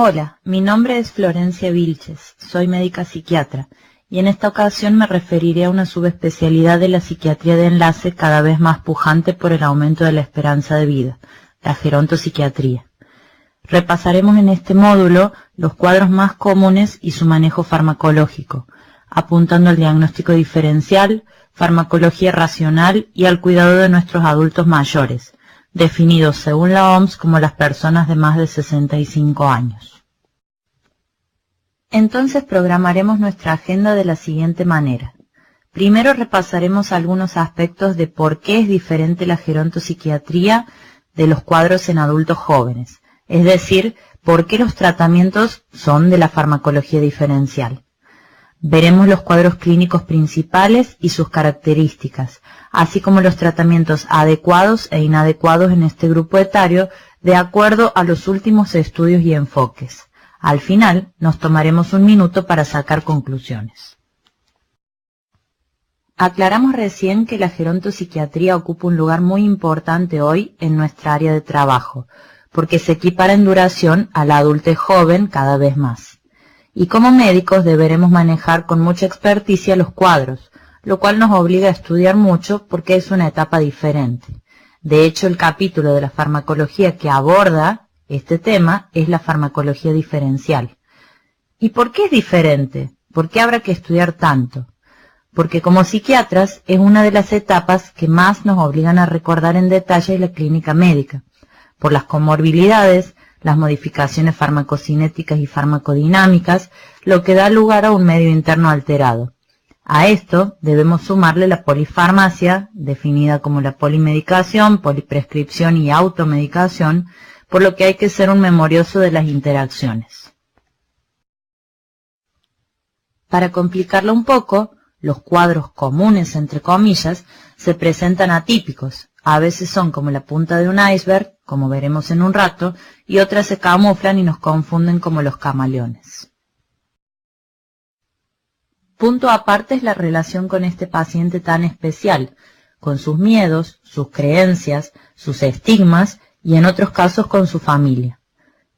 Hola, mi nombre es Florencia Vilches, soy médica psiquiatra y en esta ocasión me referiré a una subespecialidad de la psiquiatría de enlace cada vez más pujante por el aumento de la esperanza de vida, la gerontopsiquiatría. Repasaremos en este módulo los cuadros más comunes y su manejo farmacológico, apuntando al diagnóstico diferencial, farmacología racional y al cuidado de nuestros adultos mayores, definidos según la OMS como las personas de más de 65 años. Entonces programaremos nuestra agenda de la siguiente manera. Primero repasaremos algunos aspectos de por qué es diferente la gerontopsiquiatría de los cuadros en adultos jóvenes, es decir, por qué los tratamientos son de la farmacología diferencial. Veremos los cuadros clínicos principales y sus características, así como los tratamientos adecuados e inadecuados en este grupo etario de acuerdo a los últimos estudios y enfoques. Al final, nos tomaremos un minuto para sacar conclusiones. Aclaramos recién que la gerontopsiquiatría ocupa un lugar muy importante hoy en nuestra área de trabajo, porque se equipara en duración a la adultez joven cada vez más. Y como médicos deberemos manejar con mucha experticia los cuadros, lo cual nos obliga a estudiar mucho porque es una etapa diferente. De hecho, el capítulo de la farmacología que aborda este tema es la farmacología diferencial. ¿Y por qué es diferente? ¿Por qué habrá que estudiar tanto? Porque como psiquiatras es una de las etapas que más nos obligan a recordar en detalle la clínica médica, por las comorbilidades, las modificaciones farmacocinéticas y farmacodinámicas, lo que da lugar a un medio interno alterado. A esto debemos sumarle la polifarmacia, definida como la polimedicación, poliprescripción y automedicación, por lo que hay que ser un memorioso de las interacciones. Para complicarlo un poco, los cuadros comunes, entre comillas, se presentan atípicos. A veces son como la punta de un iceberg, como veremos en un rato, y otras se camuflan y nos confunden como los camaleones. Punto aparte es la relación con este paciente tan especial, con sus miedos, sus creencias, sus estigmas y en otros casos con su familia.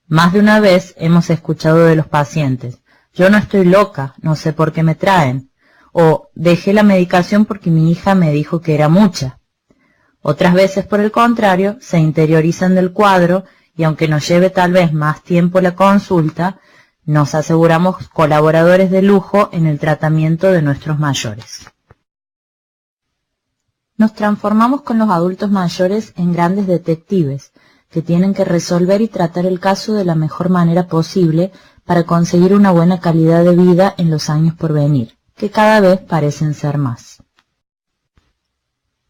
Más de una vez hemos escuchado de los pacientes: yo no estoy loca, no sé por qué me traen, o dejé la medicación porque mi hija me dijo que era mucha. Otras veces, por el contrario, se interiorizan del cuadro y aunque nos lleve tal vez más tiempo la consulta, nos aseguramos colaboradores de lujo en el tratamiento de nuestros mayores. Nos transformamos con los adultos mayores en grandes detectives que tienen que resolver y tratar el caso de la mejor manera posible para conseguir una buena calidad de vida en los años por venir, que cada vez parecen ser más.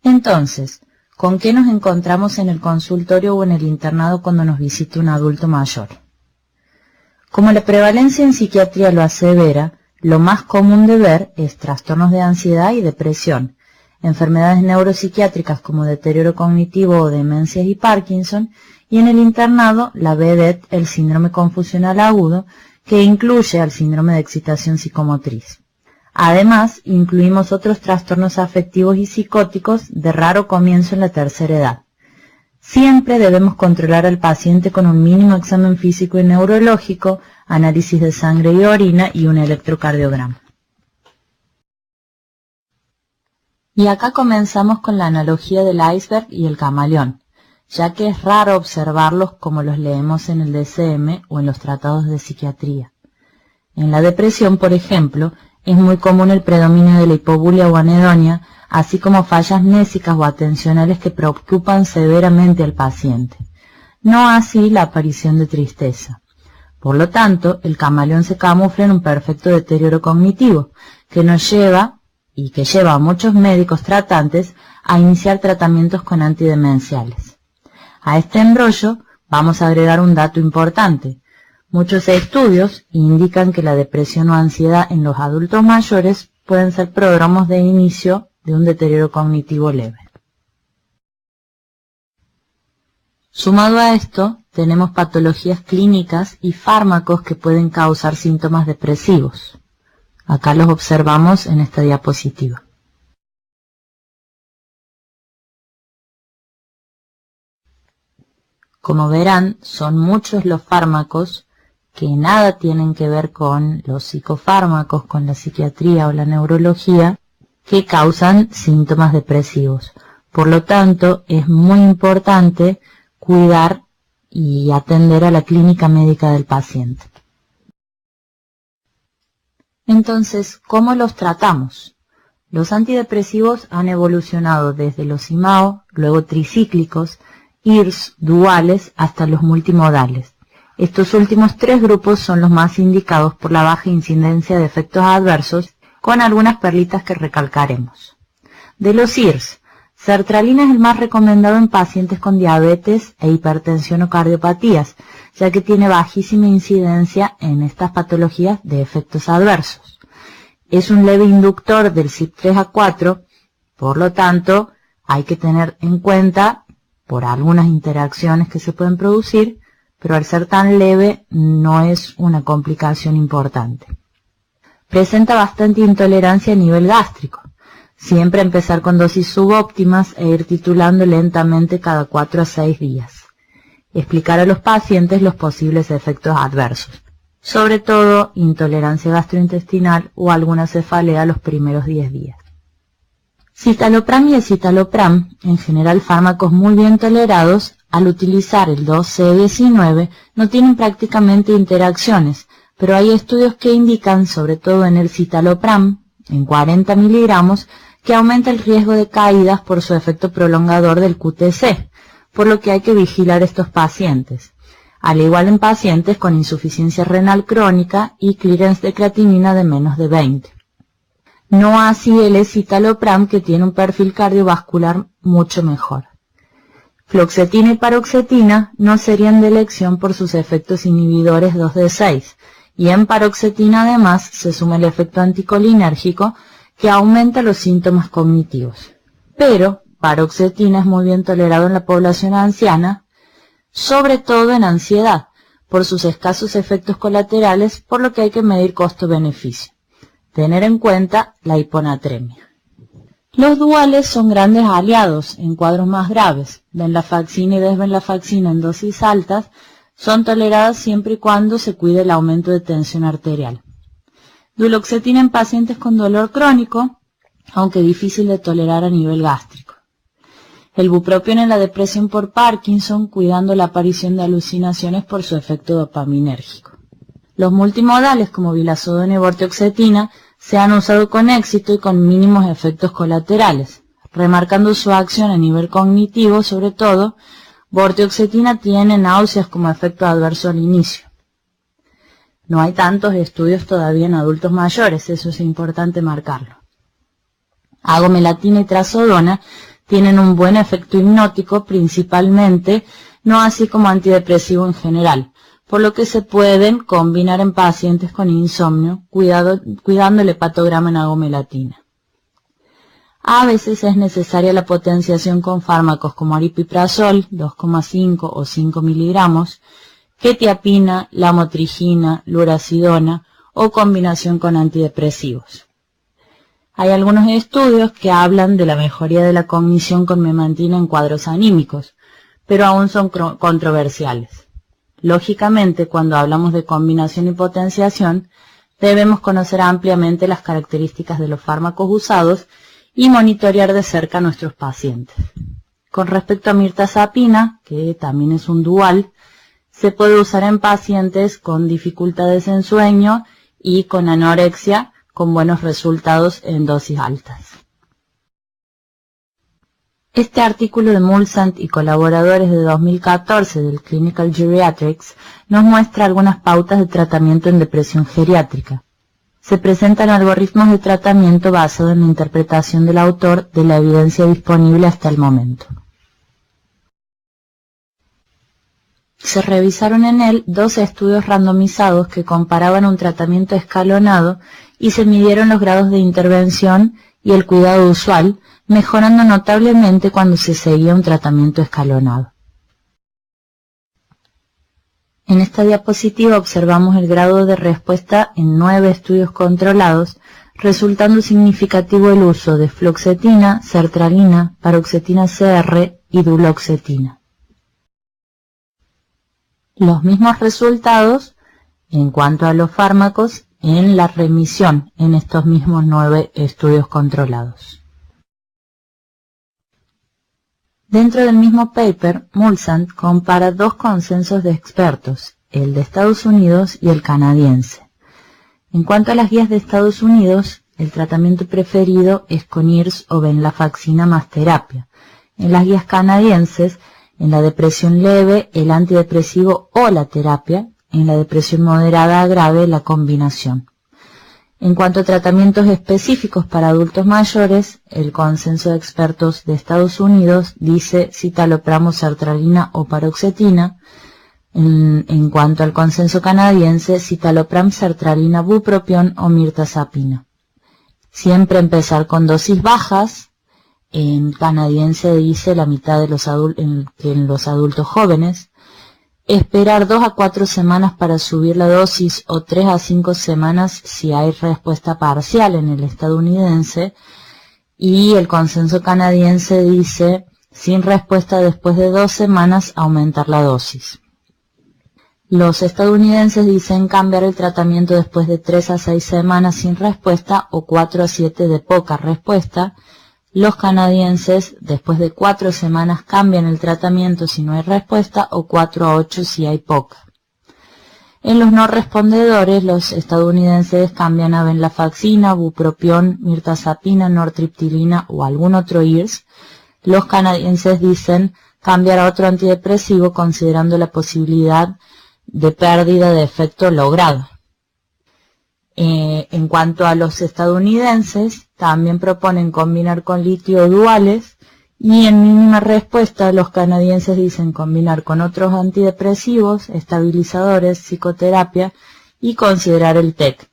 Entonces, ¿con qué nos encontramos en el consultorio o en el internado cuando nos visita un adulto mayor? Como la prevalencia en psiquiatría lo asevera, lo más común de ver es trastornos de ansiedad y depresión, enfermedades neuropsiquiátricas como deterioro cognitivo o demencias y Parkinson, y en el internado la VEDET, el síndrome confusional agudo, que incluye al síndrome de excitación psicomotriz. Además, incluimos otros trastornos afectivos y psicóticos de raro comienzo en la tercera edad. Siempre debemos controlar al paciente con un mínimo examen físico y neurológico, análisis de sangre y orina y un electrocardiograma. Y acá comenzamos con la analogía del iceberg y el camaleón, ya que es raro observarlos como los leemos en el DSM o en los tratados de psiquiatría. En la depresión, por ejemplo, es muy común el predominio de la hipobulia o anedonia, así como fallas mnésicas o atencionales que preocupan severamente al paciente. No así la aparición de tristeza. Por lo tanto, el camaleón se camufla en un perfecto deterioro cognitivo, que lleva a muchos médicos tratantes a iniciar tratamientos con antidemenciales. A este embrollo vamos a agregar un dato importante. Muchos estudios indican que la depresión o ansiedad en los adultos mayores pueden ser prodromos de inicio de un deterioro cognitivo leve. Sumado a esto, tenemos patologías clínicas y fármacos que pueden causar síntomas depresivos. Acá los observamos en esta diapositiva. Como verán, son muchos los fármacos que nada tienen que ver con los psicofármacos, con la psiquiatría o la neurología, que causan síntomas depresivos. Por lo tanto, es muy importante cuidar y atender a la clínica médica del paciente. Entonces, ¿cómo los tratamos? Los antidepresivos han evolucionado desde los IMAO, luego tricíclicos, IRS, duales, hasta los multimodales. Estos últimos tres grupos son los más indicados por la baja incidencia de efectos adversos, con algunas perlitas que recalcaremos. De los IRS, sertralina es el más recomendado en pacientes con diabetes e hipertensión o cardiopatías, ya que tiene bajísima incidencia en estas patologías de efectos adversos. Es un leve inductor del CYP3A4, por lo tanto, hay que tener en cuenta por algunas interacciones que se pueden producir, pero al ser tan leve no es una complicación importante. Presenta bastante intolerancia a nivel gástrico. Siempre empezar con dosis subóptimas e ir titulando lentamente cada 4 a 6 días. Explicar a los pacientes los posibles efectos adversos, sobre todo intolerancia gastrointestinal o alguna cefalea los primeros 10 días. Citalopram y escitalopram, en general fármacos muy bien tolerados, al utilizar el 2C19 no tienen prácticamente interacciones, pero hay estudios que indican, sobre todo en el citalopram, en 40 miligramos, que aumenta el riesgo de caídas por su efecto prolongador del QTc, por lo que hay que vigilar estos pacientes, al igual en pacientes con insuficiencia renal crónica y clearance de creatinina de menos de 20. No así el escitalopram, que tiene un perfil cardiovascular mucho mejor. Fluoxetina y paroxetina no serían de elección por sus efectos inhibidores 2D6, y en paroxetina además se suma el efecto anticolinérgico que aumenta los síntomas cognitivos. Pero paroxetina es muy bien tolerado en la población anciana, sobre todo en ansiedad, por sus escasos efectos colaterales, por lo que hay que medir costo-beneficio. Tener en cuenta la hiponatremia. Los duales son grandes aliados en cuadros más graves. Venlafaxina y desvenlafaxina en dosis altas son toleradas siempre y cuando se cuide el aumento de tensión arterial. Duloxetina en pacientes con dolor crónico, aunque difícil de tolerar a nivel gástrico. El bupropión en la depresión por Parkinson, cuidando la aparición de alucinaciones por su efecto dopaminérgico. Los multimodales como vilazodona y vortioxetina se han usado con éxito y con mínimos efectos colaterales, remarcando su acción a nivel cognitivo. Sobre todo, vortioxetina tiene náuseas como efecto adverso al inicio. No hay tantos estudios todavía en adultos mayores, eso es importante marcarlo. Agomelatina y trazodona tienen un buen efecto hipnótico principalmente, no así como antidepresivo en general, por lo que se pueden combinar en pacientes con insomnio, cuidando el hepatograma en agomelatina. A veces es necesaria la potenciación con fármacos como aripiprazol, 2,5 o 5 miligramos, quetiapina, lamotrigina, lurasidona o combinación con antidepresivos. Hay algunos estudios que hablan de la mejoría de la cognición con memantina en cuadros anímicos, pero aún son controversiales. Lógicamente, cuando hablamos de combinación y potenciación, debemos conocer ampliamente las características de los fármacos usados y monitorear de cerca a nuestros pacientes. Con respecto a mirtazapina, que también es un dual, se puede usar en pacientes con dificultades en sueño y con anorexia, con buenos resultados en dosis altas. Este artículo de Mulsant y colaboradores de 2014 del Clinical Geriatrics nos muestra algunas pautas de tratamiento en depresión geriátrica. Se presentan algoritmos de tratamiento basados en la interpretación del autor de la evidencia disponible hasta el momento. Se revisaron en él 2 estudios randomizados que comparaban un tratamiento escalonado y se midieron los grados de intervención y el cuidado usual, mejorando notablemente cuando se seguía un tratamiento escalonado. En esta diapositiva observamos el grado de respuesta en 9 estudios controlados, resultando significativo el uso de fluoxetina, sertralina, paroxetina CR y duloxetina. Los mismos resultados en cuanto a los fármacos en la remisión en estos mismos 9 estudios controlados. Dentro del mismo paper, Mulsanne compara dos consensos de expertos, el de Estados Unidos y el canadiense. En cuanto a las guías de Estados Unidos, el tratamiento preferido es con IRS o venlafaxina más terapia. En las guías canadienses, en la depresión leve, el antidepresivo o la terapia, en la depresión moderada a grave, la combinación. En cuanto a tratamientos específicos para adultos mayores, el consenso de expertos de Estados Unidos dice citalopram o sertralina o paroxetina. En cuanto al consenso canadiense, citalopram, sertralina, bupropión o mirtazapina. Siempre empezar con dosis bajas. En canadiense dice la mitad de en los adultos jóvenes. Esperar 2 a 4 semanas para subir la dosis o 3 a 5 semanas si hay respuesta parcial en el estadounidense. Y el consenso canadiense dice, sin respuesta después de 2 semanas, aumentar la dosis. Los estadounidenses dicen cambiar el tratamiento después de 3 a 6 semanas sin respuesta o 4 a 7 de poca respuesta. Los canadienses después de 4 semanas cambian el tratamiento si no hay respuesta o 4 a 8 si hay poca. En los no respondedores, los estadounidenses cambian a venlafaxina, bupropión, mirtazapina, nortriptilina o algún otro IRS. Los canadienses dicen cambiar a otro antidepresivo considerando la posibilidad de pérdida de efecto logrado. En cuanto a los estadounidenses, también proponen combinar con litio duales y en mínima respuesta los canadienses dicen combinar con otros antidepresivos, estabilizadores, psicoterapia y considerar el TEC.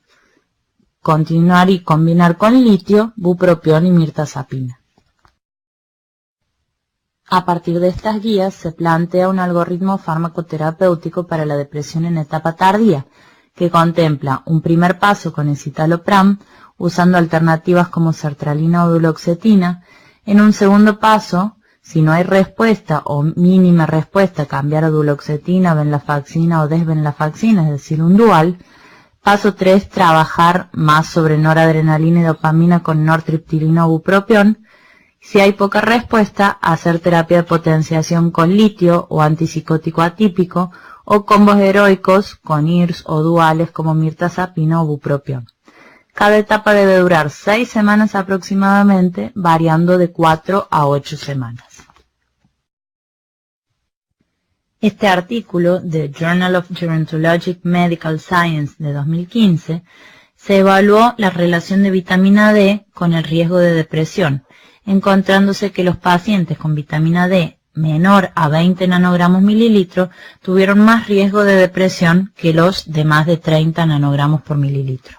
Continuar y combinar con litio, bupropión y mirtazapina. A partir de estas guías se plantea un algoritmo farmacoterapéutico para la depresión en etapa tardía, que contempla un primer paso con escitalopram, usando alternativas como sertralina o duloxetina. En un segundo paso, si no hay respuesta o mínima respuesta, cambiar a duloxetina, venlafaxina o desvenlafaxina, es decir, un dual. Paso 3, trabajar más sobre noradrenalina y dopamina con nortriptilina o bupropión. Si hay poca respuesta, hacer terapia de potenciación con litio o antipsicótico atípico o combos heroicos con IRS o duales como mirtazapina o bupropión. Cada etapa debe durar 6 semanas aproximadamente, variando de 4 a 8 semanas. Este artículo de Journal of Gerontologic Medical Science de 2015 se evaluó la relación de vitamina D con el riesgo de depresión, encontrándose que los pacientes con vitamina D menor a 20 nanogramos mililitro tuvieron más riesgo de depresión que los de más de 30 nanogramos por mililitro.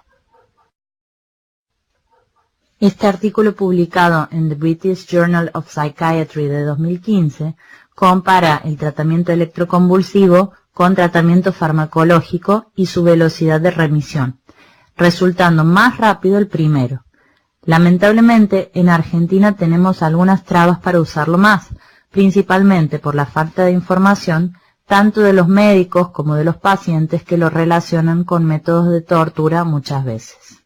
Este artículo publicado en The British Journal of Psychiatry de 2015 compara el tratamiento electroconvulsivo con tratamiento farmacológico y su velocidad de remisión, resultando más rápido el primero. Lamentablemente, en Argentina tenemos algunas trabas para usarlo más, principalmente por la falta de información tanto de los médicos como de los pacientes que lo relacionan con métodos de tortura muchas veces.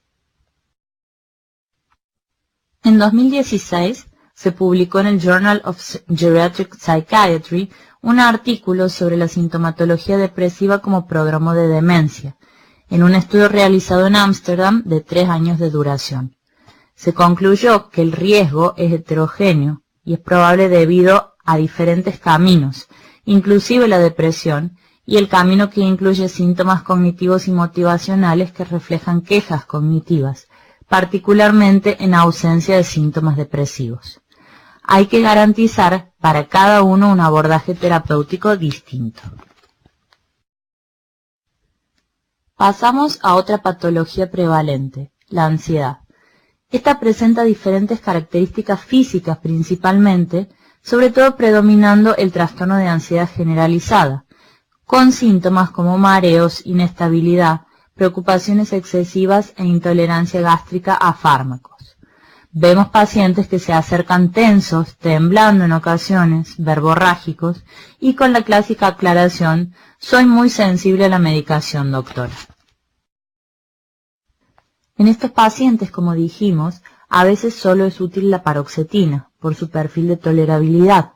En 2016 se publicó en el Journal of Geriatric Psychiatry un artículo sobre la sintomatología depresiva como prodromo de demencia, en un estudio realizado en Ámsterdam de 3 años de duración. Se concluyó que el riesgo es heterogéneo y es probable debido a diferentes caminos, inclusive la depresión, y el camino que incluye síntomas cognitivos y motivacionales que reflejan quejas cognitivas, particularmente en ausencia de síntomas depresivos. Hay que garantizar para cada uno un abordaje terapéutico distinto. Pasamos a otra patología prevalente, la ansiedad. Esta presenta diferentes características físicas principalmente, sobre todo predominando el trastorno de ansiedad generalizada, con síntomas como mareos, inestabilidad, preocupaciones excesivas e intolerancia gástrica a fármacos. Vemos pacientes que se acercan tensos, temblando en ocasiones, verborrágicos, y con la clásica aclaración: soy muy sensible a la medicación, doctora. En estos pacientes, como dijimos, a veces solo es útil la paroxetina, por su perfil de tolerabilidad.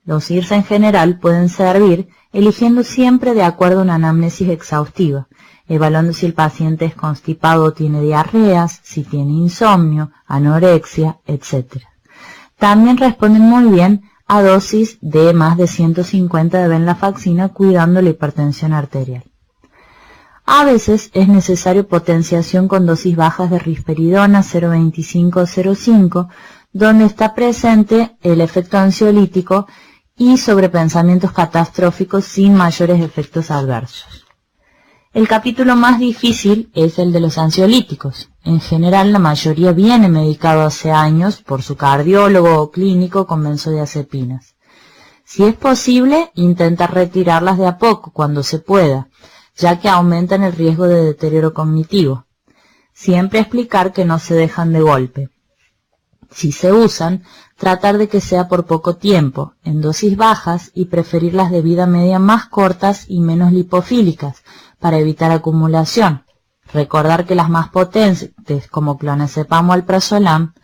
Los IRS en general pueden servir eligiendo siempre de acuerdo a una anamnesis exhaustiva, evaluando si el paciente es constipado o tiene diarreas, si tiene insomnio, anorexia, etc. También responden muy bien a dosis de más de 150 de venlafaxina, cuidando la hipertensión arterial. A veces es necesario potenciación con dosis bajas de risperidona 0,25-0,5, donde está presente el efecto ansiolítico y sobrepensamientos catastróficos sin mayores efectos adversos. El capítulo más difícil es el de los ansiolíticos. En general, la mayoría viene medicado hace años por su cardiólogo o clínico con benzodiazepinas. Si es posible, intenta retirarlas de a poco cuando se pueda, ya que aumentan el riesgo de deterioro cognitivo. Siempre explicar que no se dejan de golpe. Si se usan, tratar de que sea por poco tiempo, en dosis bajas, y preferir las de vida media más cortas y menos lipofílicas, para evitar acumulación. Recordar que las más potentes, como clonazepam o alprazolam,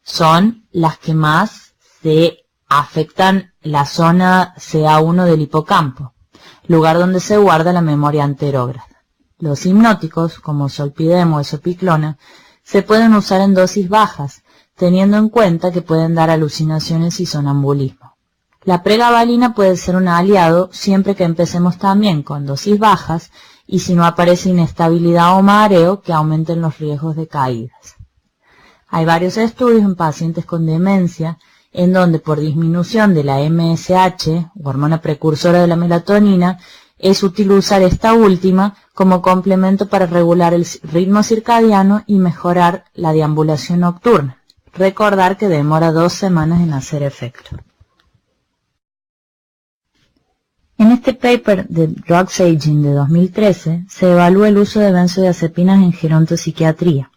son las que más se afectan la zona CA1 del hipocampo, lugar donde se guarda la memoria anterógrada. Los hipnóticos, como zolpidem o esopiclona, se pueden usar en dosis bajas, teniendo en cuenta que pueden dar alucinaciones y sonambulismo. La pregabalina puede ser un aliado siempre que empecemos también con dosis bajas y si no aparece inestabilidad o mareo que aumenten los riesgos de caídas. Hay varios estudios en pacientes con demencia en donde por disminución de la MSH, hormona precursora de la melatonina, es útil usar esta última como complemento para regular el ritmo circadiano y mejorar la deambulación nocturna. Recordar que demora 2 semanas en hacer efecto. En este paper de Drugs Aging de 2013 se evalúa el uso de benzodiazepinas en gerontopsiquiatría.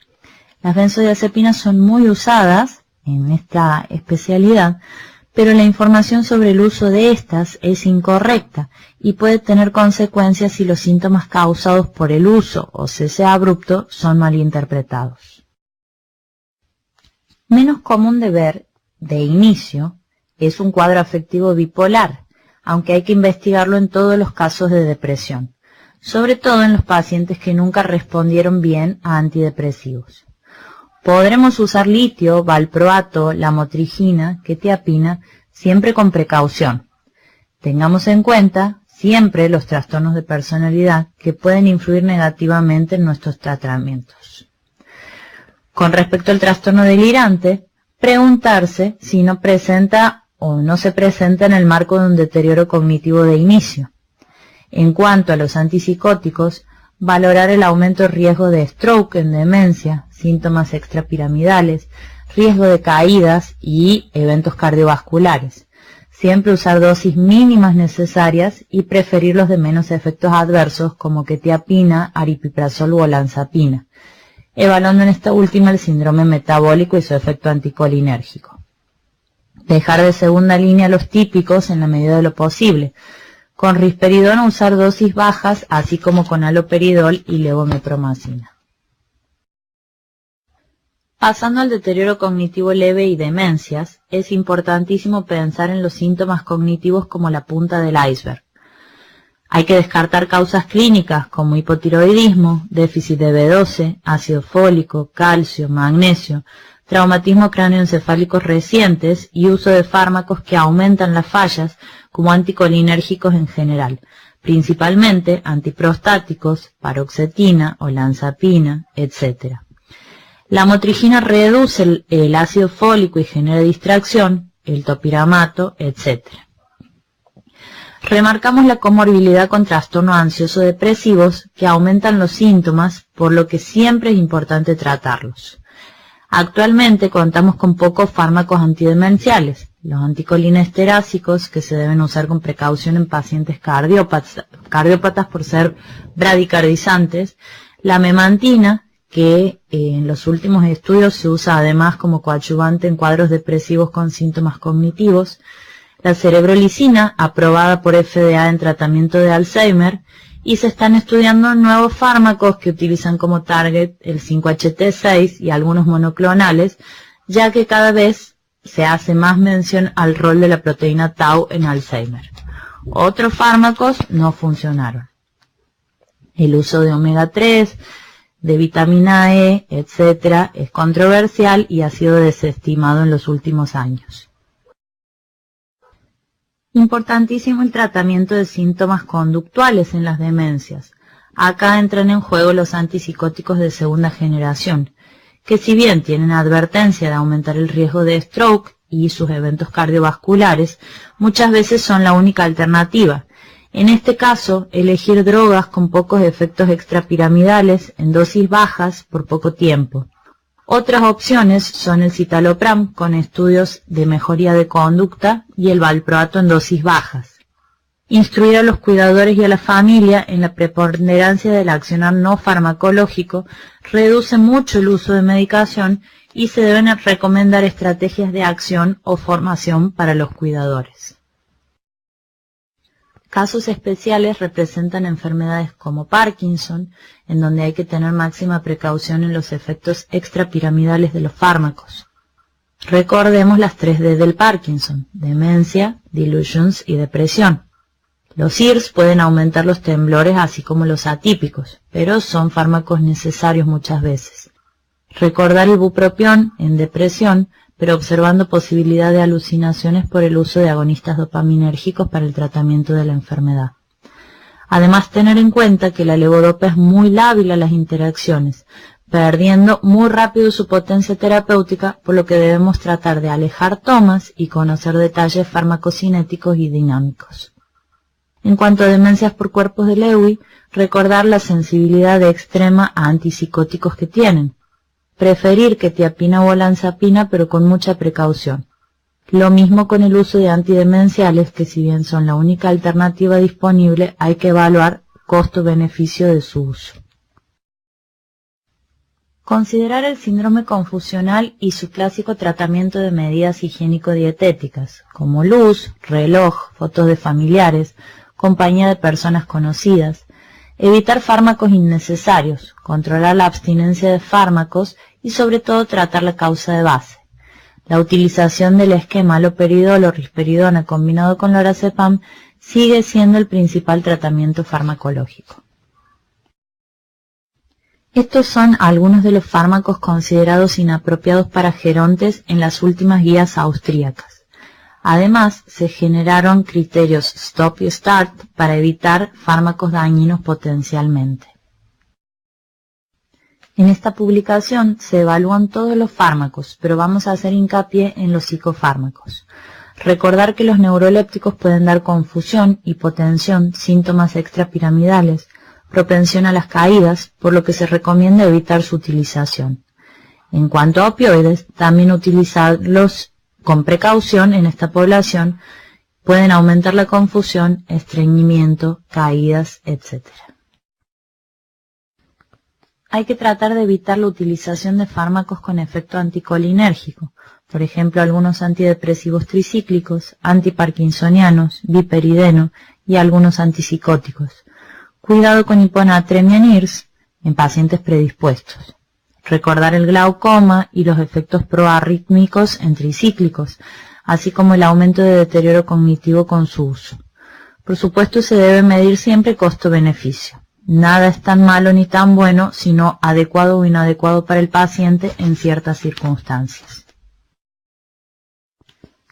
Las benzodiazepinas son muy usadas en esta especialidad, pero la información sobre el uso de estas es incorrecta y puede tener consecuencias si los síntomas causados por el uso o cese abrupto son malinterpretados. Menos común de ver, de inicio, es un cuadro afectivo bipolar, aunque hay que investigarlo en todos los casos de depresión, sobre todo en los pacientes que nunca respondieron bien a antidepresivos. Podremos usar litio, valproato, lamotrigina, quetiapina, siempre con precaución. Tengamos en cuenta siempre los trastornos de personalidad que pueden influir negativamente en nuestros tratamientos. Con respecto al trastorno delirante, preguntarse si no presenta o no se presenta en el marco de un deterioro cognitivo de inicio. En cuanto a los antipsicóticos, valorar el aumento de riesgo de stroke en demencia, síntomas extrapiramidales, riesgo de caídas y eventos cardiovasculares. Siempre usar dosis mínimas necesarias y preferir los de menos efectos adversos como quetiapina, aripiprazol o olanzapina, evaluando en esta última el síndrome metabólico y su efecto anticolinérgico. Dejar de segunda línea los típicos en la medida de lo posible. Con risperidona usar dosis bajas, así como con haloperidol y levomepromacina. Pasando al deterioro cognitivo leve y demencias, es importantísimo pensar en los síntomas cognitivos como la punta del iceberg. Hay que descartar causas clínicas como hipotiroidismo, déficit de B12, ácido fólico, calcio, magnesio, traumatismo cráneoencefálicos recientes y uso de fármacos que aumentan las fallas como anticolinérgicos en general, principalmente antiprostáticos, paroxetina, olanzapina, etc. La motrigina reduce el ácido fólico y genera distracción, el topiramato, etc. Remarcamos la comorbilidad con trastornos ansioso-depresivos que aumentan los síntomas, por lo que siempre es importante tratarlos. Actualmente contamos con pocos fármacos antidemenciales, los anticolinesterásicos que se deben usar con precaución en pacientes cardiópatas por ser bradicardizantes, la memantina que en los últimos estudios se usa además como coadyuvante en cuadros depresivos con síntomas cognitivos. La cerebrolicina, aprobada por FDA en tratamiento de Alzheimer, y se están estudiando nuevos fármacos que utilizan como target el 5-HT6 y algunos monoclonales, ya que cada vez se hace más mención al rol de la proteína Tau en Alzheimer. Otros fármacos no funcionaron. El uso de omega 3, de vitamina E, etc., es controversial y ha sido desestimado en los últimos años. Importantísimo el tratamiento de síntomas conductuales en las demencias. Acá entran en juego los antipsicóticos de segunda generación, que si bien tienen advertencia de aumentar el riesgo de stroke y sus eventos cardiovasculares, muchas veces son la única alternativa. En este caso, elegir drogas con pocos efectos extrapiramidales en dosis bajas por poco tiempo. Otras opciones son el citalopram con estudios de mejoría de conducta y el valproato en dosis bajas. Instruir a los cuidadores y a la familia en la preponderancia del accionar no farmacológico reduce mucho el uso de medicación y se deben recomendar estrategias de acción o formación para los cuidadores. Casos especiales representan enfermedades como Parkinson, en donde hay que tener máxima precaución en los efectos extrapiramidales de los fármacos. Recordemos las 3D del Parkinson: demencia, delusions y depresión. Los IRS pueden aumentar los temblores así como los atípicos, pero son fármacos necesarios muchas veces. Recordar el bupropión en depresión, pero observando posibilidad de alucinaciones por el uso de agonistas dopaminérgicos para el tratamiento de la enfermedad. Además, tener en cuenta que la levodopa es muy lábil a las interacciones, perdiendo muy rápido su potencia terapéutica, por lo que debemos tratar de alejar tomas y conocer detalles farmacocinéticos y dinámicos. En cuanto a demencias por cuerpos de Lewy, recordar la sensibilidad extrema a antipsicóticos que tienen. Preferir quetiapina o olanzapina, pero con mucha precaución. Lo mismo con el uso de antidemenciales, que si bien son la única alternativa disponible, hay que evaluar costo-beneficio de su uso. Considerar el síndrome confusional y su clásico tratamiento de medidas higiénico-dietéticas, como luz, reloj, fotos de familiares, compañía de personas conocidas. Evitar fármacos innecesarios, controlar la abstinencia de fármacos y sobre todo tratar la causa de base. La utilización del esquema haloperidol o risperidona combinado con lorazepam sigue siendo el principal tratamiento farmacológico. Estos son algunos de los fármacos considerados inapropiados para gerontes en las últimas guías austríacas. Además, se generaron criterios Stop y Start para evitar fármacos dañinos potencialmente. En esta publicación se evalúan todos los fármacos, pero vamos a hacer hincapié en los psicofármacos. Recordar que los neurolépticos pueden dar confusión, hipotensión, síntomas extrapiramidales, propensión a las caídas, por lo que se recomienda evitar su utilización. En cuanto a opioides, también utilizarlos con precaución en esta población, pueden aumentar la confusión, estreñimiento, caídas, etc. Hay que tratar de evitar la utilización de fármacos con efecto anticolinérgico, por ejemplo algunos antidepresivos tricíclicos, antiparkinsonianos, biperideno y algunos antipsicóticos. Cuidado con hiponatremia en IRS en pacientes predispuestos. Recordar el glaucoma y los efectos proarrítmicos en tricíclicos, así como el aumento de deterioro cognitivo con su uso. Por supuesto, se debe medir siempre costo-beneficio. Nada es tan malo ni tan bueno, sino adecuado o inadecuado para el paciente en ciertas circunstancias.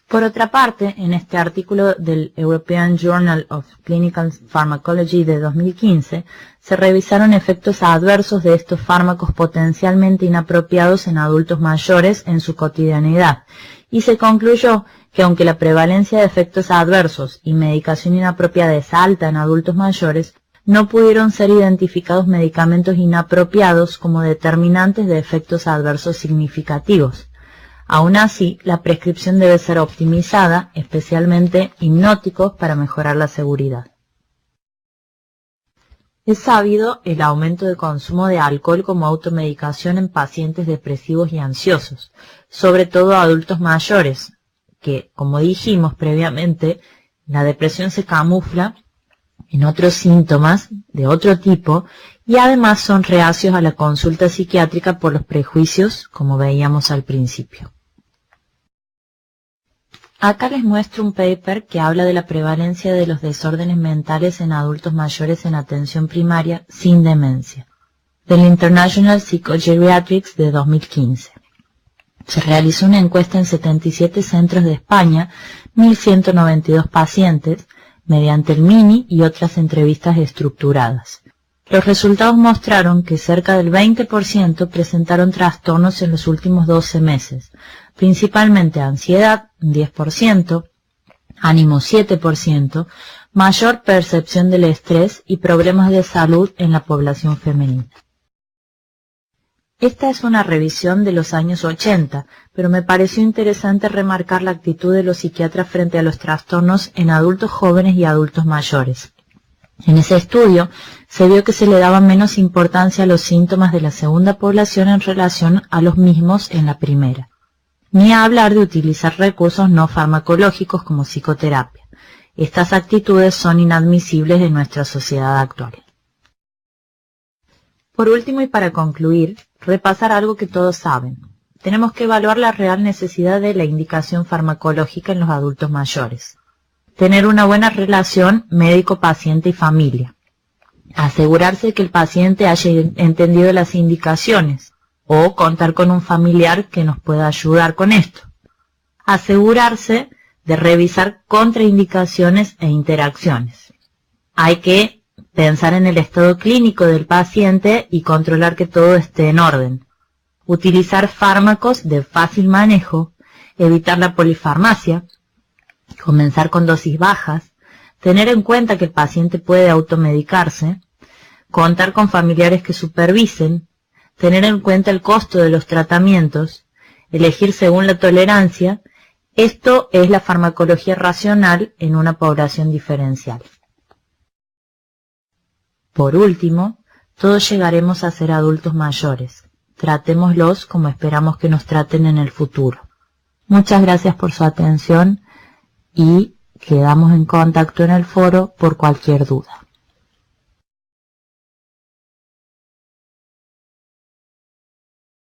Por otra parte, en este artículo del European Journal of Clinical Pharmacology de 2015, se revisaron efectos adversos de estos fármacos potencialmente inapropiados en adultos mayores en su cotidianidad, y se concluyó que aunque la prevalencia de efectos adversos y medicación inapropiada es alta en adultos mayores, no pudieron ser identificados medicamentos inapropiados como determinantes de efectos adversos significativos. Aún así, la prescripción debe ser optimizada, especialmente hipnóticos, para mejorar la seguridad. Es sabido el aumento de consumo de alcohol como automedicación en pacientes depresivos y ansiosos, sobre todo adultos mayores, que, como dijimos previamente, la depresión se camufla en otros síntomas de otro tipo y además son reacios a la consulta psiquiátrica por los prejuicios, como veíamos al principio. Acá les muestro un paper que habla de la prevalencia de los desórdenes mentales en adultos mayores en atención primaria sin demencia, del International Psychogeriatrics de 2015. Se realizó una encuesta en 77 centros de España, 1.192 pacientes, mediante el MINI y otras entrevistas estructuradas. Los resultados mostraron que cerca del 20% presentaron trastornos en los últimos 12 meses, principalmente ansiedad, 10%, ánimo 7%, mayor percepción del estrés y problemas de salud en la población femenina. Esta es una revisión de los años 80, pero me pareció interesante remarcar la actitud de los psiquiatras frente a los trastornos en adultos jóvenes y adultos mayores. En ese estudio se vio que se le daba menos importancia a los síntomas de la segunda población en relación a los mismos en la primera, ni a hablar de utilizar recursos no farmacológicos como psicoterapia. Estas actitudes son inadmisibles en nuestra sociedad actual. Por último y para concluir, repasar algo que todos saben. Tenemos que evaluar la real necesidad de la indicación farmacológica en los adultos mayores. Tener una buena relación médico-paciente y familia. Asegurarse que el paciente haya entendido las indicaciones o contar con un familiar que nos pueda ayudar con esto. Asegurarse de revisar contraindicaciones e interacciones. Hay que pensar en el estado clínico del paciente y controlar que todo esté en orden. Utilizar fármacos de fácil manejo, evitar la polifarmacia, comenzar con dosis bajas, tener en cuenta que el paciente puede automedicarse, contar con familiares que supervisen, tener en cuenta el costo de los tratamientos, elegir según la tolerancia. Esto es la farmacología racional en una población diferencial. Por último, todos llegaremos a ser adultos mayores. Tratémoslos como esperamos que nos traten en el futuro. Muchas gracias por su atención y quedamos en contacto en el foro por cualquier duda.